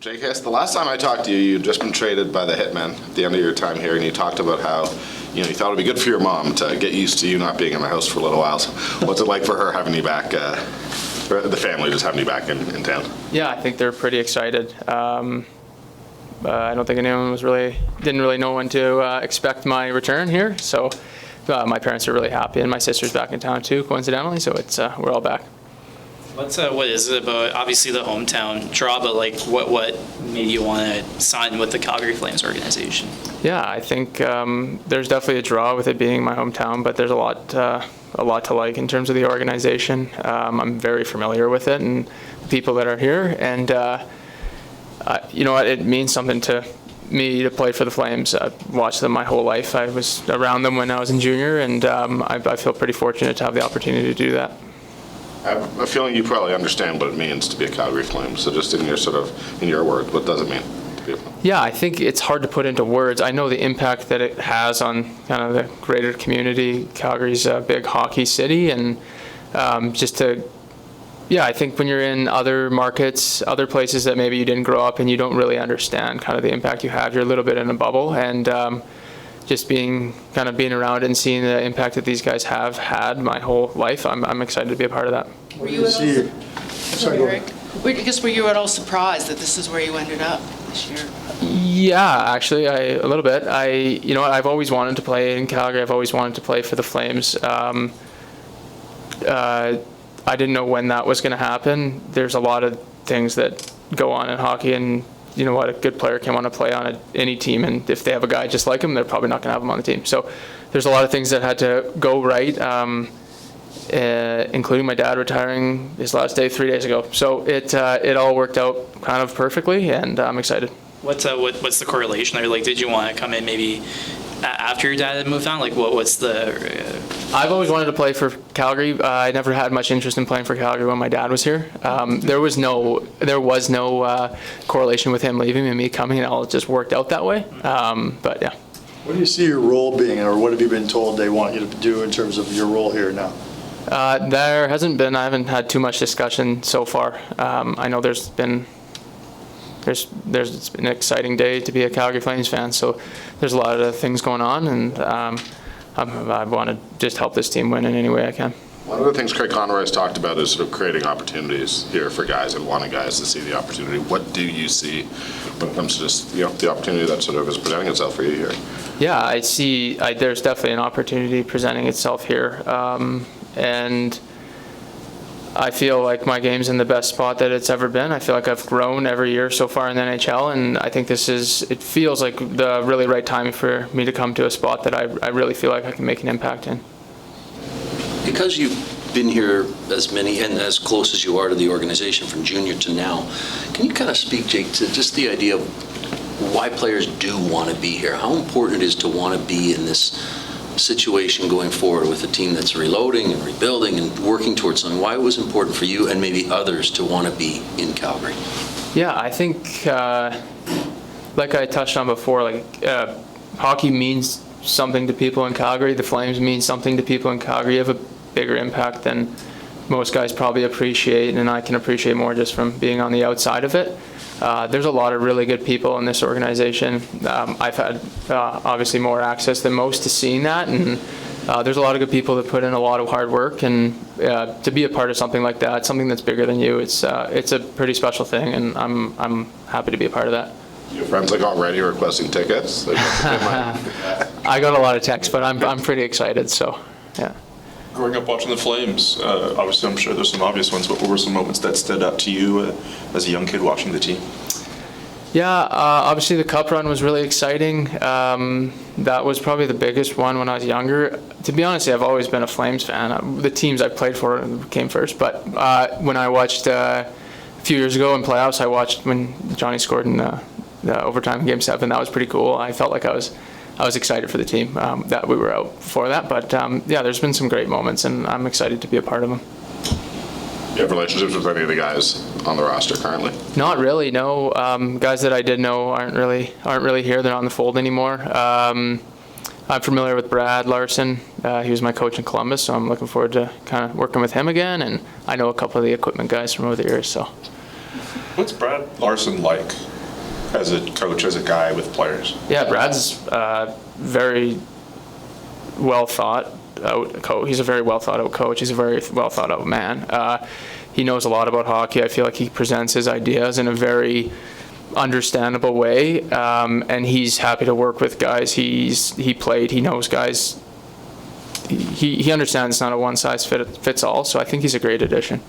Jake, the last time I talked to you, you'd just been traded by the Hitmen at the end of your time here, and you talked about how you thought it'd be good for your mom to get used to you not being in the house for a little while. So what's it like for her having you back, or the family just having you back in town? Yeah, I think they're pretty excited. I don't think anyone didn't really know when to expect my return here. So my parents are really happy, and my sister's back in town too, coincidentally. So we're all back. What is it about, obviously the hometown draw, but like what made you want to sign with the Calgary Flames organization? Yeah, I think there's definitely a draw with it being my hometown, but there's a lot to like in terms of the organization. I'm very familiar with it and the people that are here, and you know what, it means something to me to play for the Flames. I've watched them my whole life. I was around them when I was in junior, and I feel pretty fortunate to have the opportunity to do that. I have a feeling you probably understand what it means to be a Calgary Flame. So just in your words, what does it mean to be a Flame? Yeah, I think it's hard to put into words. I know the impact that it has on kind of the greater community. Calgary's a big hockey city, and I think when you're in other markets, other places that maybe you didn't grow up in, you don't really understand kind of the impact you have. You're a little bit in a bubble, and just being around it and seeing the impact that these guys have had my whole life, I'm excited to be a part of that. Were you at all, sorry, Rick. Were you at all surprised that this is where you ended up this year? Yeah, actually, a little bit. I've always wanted to play in Calgary. I've always wanted to play for the Flames. I didn't know when that was going to happen. There's a lot of things that go on in hockey, and you know what, a good player can want to play on any team, and if they have a guy just like him, they're probably not going to have him on the team. So there's a lot of things that had to go right, including my dad retiring his last day 3 days ago. So it all worked out kind of perfectly, and I'm excited. What's the correlation there? Like, did you want to come in maybe after your dad had moved on? Like, what's the? I've always wanted to play for Calgary. I never had much interest in playing for Calgary when my dad was here. There was no correlation with him leaving and me coming. It all just worked out that way. But yeah. What do you see your role being, or what have you been told they want you to do in terms of your role here now? There hasn't been. I haven't had too much discussion so far. I know it's been an exciting day to be a Calgary Flames fan. So there's a lot of things going on, and I want to just help this team win in any way I can. One of the things Craig Conroy has talked about is sort of creating opportunities here for guys and wanting guys to see the opportunity. What do you see when it comes to just the opportunity that sort of is presenting itself for you here? Yeah, I see. There's definitely an opportunity presenting itself here, and I feel like my game's in the best spot that it's ever been. I feel like I've grown every year so far in the NHL, and I think it feels like the really right time for me to come to a spot that I really feel like I can make an impact in. Because you've been here as many and as close as you are to the organization from junior to now, can you kind of speak, Jake, to just the idea of why players do want to be here? How important it is to want to be in this situation going forward with a team that's reloading and rebuilding and working towards something? Why it was important for you and maybe others to want to be in Calgary? Yeah, I think like I touched on before, hockey means something to people in Calgary. The Flames mean something to people in Calgary. You have a bigger impact than most guys probably appreciate, and I can appreciate more just from being on the outside of it. There's a lot of really good people in this organization. I've had obviously more access than most to seeing that, and there's a lot of good people that put in a lot of hard work, and to be a part of something like that, something that's bigger than you, it's a pretty special thing, and I'm happy to be a part of that. Your friends already requesting tickets? I got a lot of texts, but I'm pretty excited, so yeah. Growing up watching the Flames, obviously I'm sure there's some obvious ones, but what were some moments that stood out to you as a young kid watching the team? Yeah, obviously the Cup run was really exciting. That was probably the biggest one when I was younger. To be honest, I've always been a Flames fan. The teams I played for came first, but when I watched a few years ago in playoffs, I watched when Johnny scored in the overtime in Game 7. That was pretty cool. I felt like I was excited for the team that we were out before that. But yeah, there's been some great moments, and I'm excited to be a part of them. Do you have relationships with any of the guys on the roster currently? Not really, no. Guys that I did know aren't really here. They're not in the fold anymore. I'm familiar with Brad Larson. He was my coach in Columbus, so I'm looking forward to kind of working with him again. And I know a couple of the equipment guys from over the years. So, what's Brad Larson like? as a coach, as a guy with players? Yeah, Brad's very well thought out coach. He's a very well thought out coach. He's a very well thought out man. He knows a lot about hockey. I feel like he presents his ideas in a very understandable way, and he's happy to work with guys. He played. He knows guys. He understands it's not a one size fits all. So I think he's a great addition.